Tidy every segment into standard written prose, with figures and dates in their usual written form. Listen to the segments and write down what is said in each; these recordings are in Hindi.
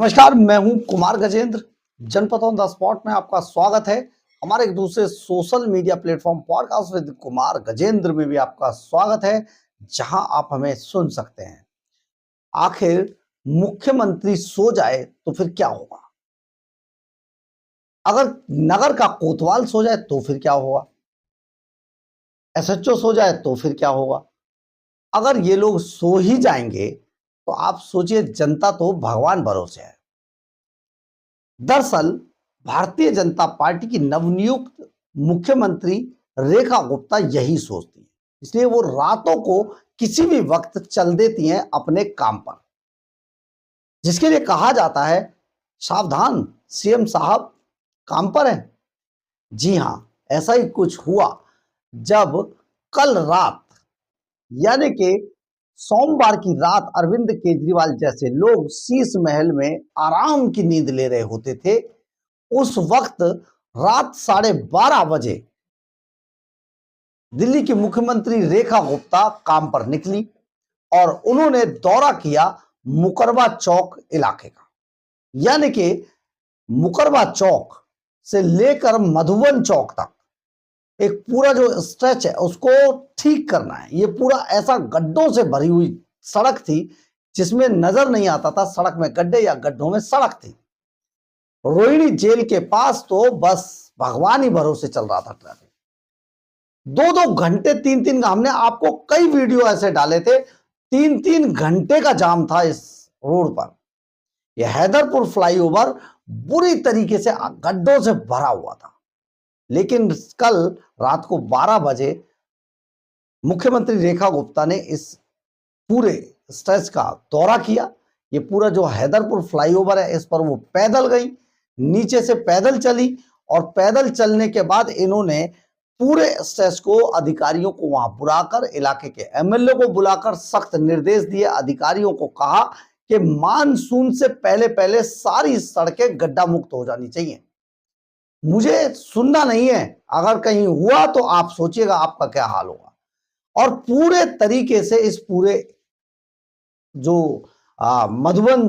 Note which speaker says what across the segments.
Speaker 1: नमस्कार, मैं हूं कुमार गजेंद्र। जनपद ऑन द स्पॉट में आपका स्वागत है। हमारे एक दूसरे social media platform podcast with Kumar Gajendra में भी आपका स्वागत है, जहां आप हमें सुन सकते हैं। आखिर मुख्यमंत्री सो जाए तो फिर क्या होगा? अगर नगर का कोतवाल सो जाए तो फिर क्या होगा? एसएचओ सो जाए तो फिर क्या होगा? अगर ये लोग सो ही जाएंगे तो आप सोचिए, जनता तो भगवान भरोसे है। दरअसल भारतीय जनता पार्टी की नवनियुक्त मुख्यमंत्री रेखा गुप्ता यही सोचती है, इसलिए वो रातों को किसी भी वक्त चल देती हैं अपने काम पर, जिसके लिए कहा जाता है, सावधान सीएम साहब काम पर हैं। जी हां, ऐसा ही कुछ हुआ जब कल रात यानी कि सोमवार की रात अरविंद केजरीवाल जैसे लोग शीश महल में आराम की नींद ले रहे होते थे। उस वक्त रात 12:30 बजे दिल्ली की मुख्यमंत्री रेखा गुप्ता काम पर निकली और उन्होंने दौरा किया मुकरबा चौक इलाके का। यानी कि मुकरबा चौक से लेकर मधुबन चौक तक एक पूरा जो स्ट्रेच है उसको ठीक करना है। ये पूरा ऐसा गड्ढों से भरी हुई सड़क थी जिसमें नजर नहीं आता था सड़क में गड्ढे या गड्ढों में सड़क थी। रोहिणी जेल के पास तो बस भगवान ही भरोसे चल रहा था ट्रैफिक। 2-2 घंटे 3-3 हमने आपको कई वीडियो ऐसे डाले थे, 3-3 घंटे का जाम था इस रोड पर। यह हैदरपुर फ्लाईओवर बुरी तरीके से गड्ढों से भरा हुआ था। लेकिन कल रात को 12 बजे मुख्यमंत्री रेखा गुप्ता ने इस पूरे स्ट्रेच का दौरा किया। ये पूरा जो हैदरपुर फ्लाईओवर है इस पर वो पैदल गई, नीचे से पैदल चली और पैदल चलने के बाद इन्होंने पूरे स्ट्रेच को अधिकारियों को वहां बुलाकर, इलाके के एमएलए को बुलाकर सख्त निर्देश दिए। अधिकारियों को कहा कि मानसून से पहले पहले सारी सड़कें गड्ढा मुक्त हो जानी चाहिए। मुझे सुनना नहीं है, अगर कहीं हुआ तो आप सोचिएगा आपका क्या हाल होगा। और पूरे तरीके से इस पूरे जो मधुबन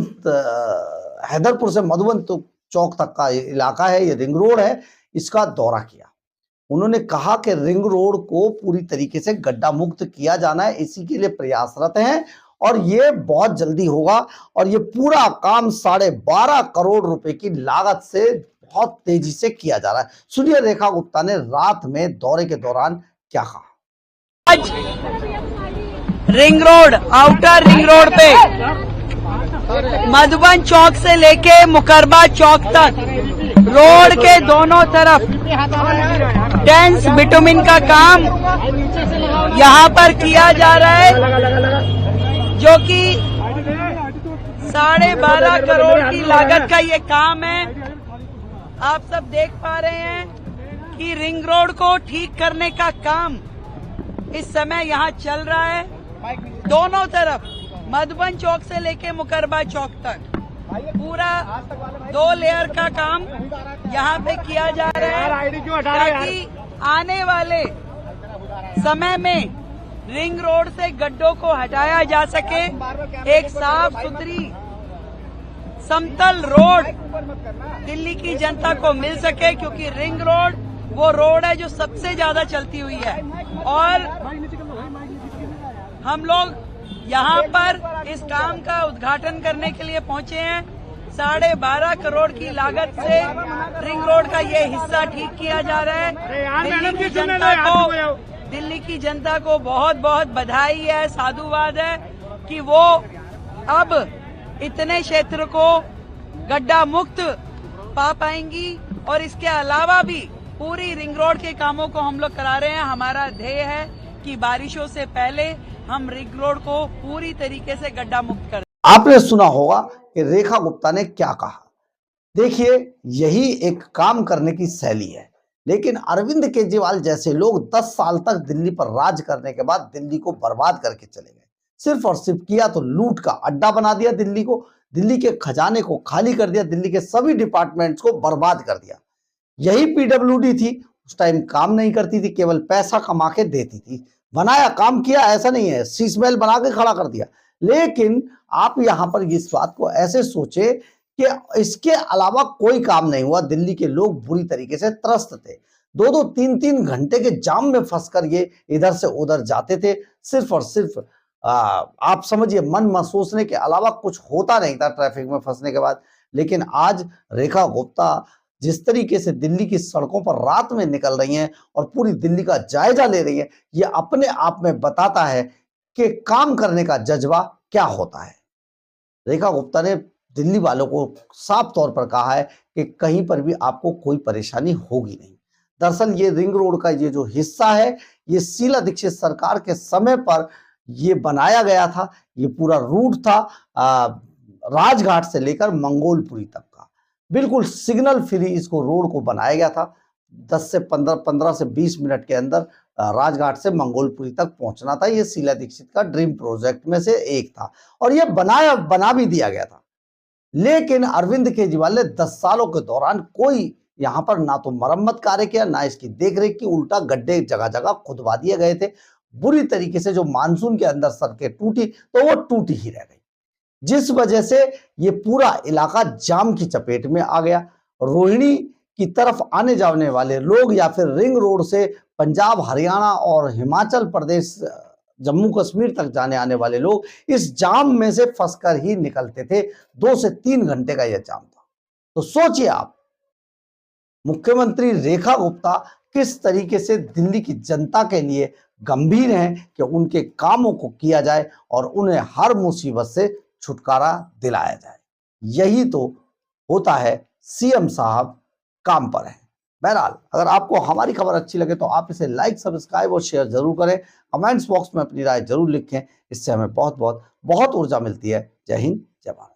Speaker 1: हैदरपुर से मधुबन तो चौक तक का इलाका है, ये रिंग रोड है, इसका दौरा किया। उन्होंने कहा कि रिंग रोड को पूरी तरीके से गड्ढा मुक्त किया जाना है, इसी के लिए प्रयासरत हैं और ये बहुत जल्दी होगा। और ये पूरा काम 12.5 करोड़ रुपए की लागत से बहुत तेजी से किया जा रहा है। सुनिए रेखा गुप्ता ने रात में दौरे के दौरान क्या कहा।
Speaker 2: आज ring road, outer ring road पे मधुबन चौक से लेके मुकरबा चौक तक रोड के दोनों तरफ डेंस बिटुमिन का काम यहाँ पर किया जा रहा है, जो कि 12.5 करोड़ की लागत का ये काम है। आप सब देख पा रहे हैं कि रिंग रोड को ठीक करने का काम इस समय यहाँ चल रहा है। दोनों तरफ मधुबन चौक से लेके मुकरबा चौक तक पूरा 2 लेयर का काम यहाँ पे किया जा रहा है, ताकि आने वाले समय में रिंग रोड से गड्ढों को हटाया जा सके, एक साफ सुथरी समतल रोड दिल्ली की जनता को मिल सके, क्योंकि रिंग रोड वो रोड है जो सबसे ज्यादा चलती हुई है। और हम लोग यहाँ पर इस काम का उद्घाटन करने के लिए पहुंचे हैं। 12.5 करोड़ की लागत से रिंग रोड का ये हिस्सा ठीक किया जा रहा है। दिल्ली की जनता को बहुत बहुत बधाई है, साधुवाद है कि वो अब इतने क्षेत्र को गड्ढा मुक्त पा पाएंगी। और इसके अलावा भी पूरी रिंग रोड के कामों को हम लोग करा रहे हैं। हमारा ध्येय है कि बारिशों से पहले हम रिंग रोड को पूरी तरीके से गड्ढा मुक्त कर।
Speaker 1: आपने सुना होगा कि रेखा गुप्ता ने क्या कहा। देखिए, यही एक काम करने की शैली है। लेकिन अरविंद केजरीवाल जैसे लोग 10 साल तक दिल्ली पर राज करने के बाद दिल्ली को बर्बाद करके चले गए। सिर्फ और सिर्फ किया तो लूट का अड्डा बना दिया दिल्ली को, दिल्ली के खजाने को खाली कर दिया, दिल्ली के सभी डिपार्टमेंट्स को बर्बाद कर दिया। यही पीडब्ल्यूडी थी, उस टाइम काम नहीं करती थी, केवल पैसा कमा के देती थी। बनाया, काम किया, ऐसा नहीं है, शीश महल बना के खड़ा कर दिया। लेकिन आप यहां पर इस बात को ऐसे सोचे कि इसके अलावा कोई काम नहीं हुआ। दिल्ली के लोग बुरी तरीके से त्रस्त थे। 2-2, 3-3 घंटे के जाम में फंसकर ये इधर से उधर जाते थे। सिर्फ और सिर्फ आप समझिए मन महसूसने के अलावा कुछ होता नहीं था ट्रैफिक में फंसने के बाद। लेकिन आज रेखा गुप्ता जिस तरीके से दिल्ली की सड़कों पर रात में निकल रही हैं और पूरी दिल्ली का जायजा ले रही हैं, ये अपने आप में बताता है कि काम करने का जज्बा क्या होता है। रेखा गुप्ता ने दिल्ली वालों को साफ तौर पर कहा है कि कहीं पर भी आपको कोई परेशानी होगी नहीं। दरअसल ये रिंग रोड का ये जो हिस्सा है, ये शीला दीक्षित सरकार के समय पर ये बनाया गया था। ये पूरा रूट था राजघाट से लेकर मंगोलपुरी तक का, बिल्कुल सिग्नल फ्री इसको रोड को बनाया गया था। 10 से 15 से 20 मिनट के अंदर राजघाट से मंगोलपुरी तक पहुंचना था। ये शीला दीक्षित का ड्रीम प्रोजेक्ट में से एक था और ये बना भी दिया गया था। लेकिन अरविंद केजरीवाल ने 10 सालों के दौरान कोई यहां पर ना तो मरम्मत कार्य किया, ना इसकी देखरेख की, उल्टा गड्ढे जगह जगह खुदवा दिए गए थे। बुरी तरीके से जो मानसून के अंदर सड़कें टूटी तो वो टूटी ही रह गई, जिस वजह से ये पूरा इलाका जाम की चपेट में आ गया। रोहिणी की तरफ आने जाने वाले लोग या फिर रिंग रोड से पंजाब, हरियाणा और हिमाचल प्रदेश, जम्मू कश्मीर तक जाने आने वाले लोग इस जाम में से फंसकर ही निकलते थे। 2 से 3 घंटे का यह जाम था। तो सोचिए आप, मुख्यमंत्री रेखा गुप्ता किस तरीके से दिल्ली की जनता के लिए गंभीर हैं कि उनके कामों को किया जाए और उन्हें हर मुसीबत से छुटकारा दिलाया जाए। यही तो होता है सीएम साहब काम पर है। बहरहाल, अगर आपको हमारी खबर अच्छी लगे तो आप इसे लाइक, सब्सक्राइब और शेयर जरूर करें। कमेंट्स बॉक्स में अपनी राय जरूर लिखें। इससे हमें बहुत ऊर्जा मिलती है। जय हिंद, जय भारत।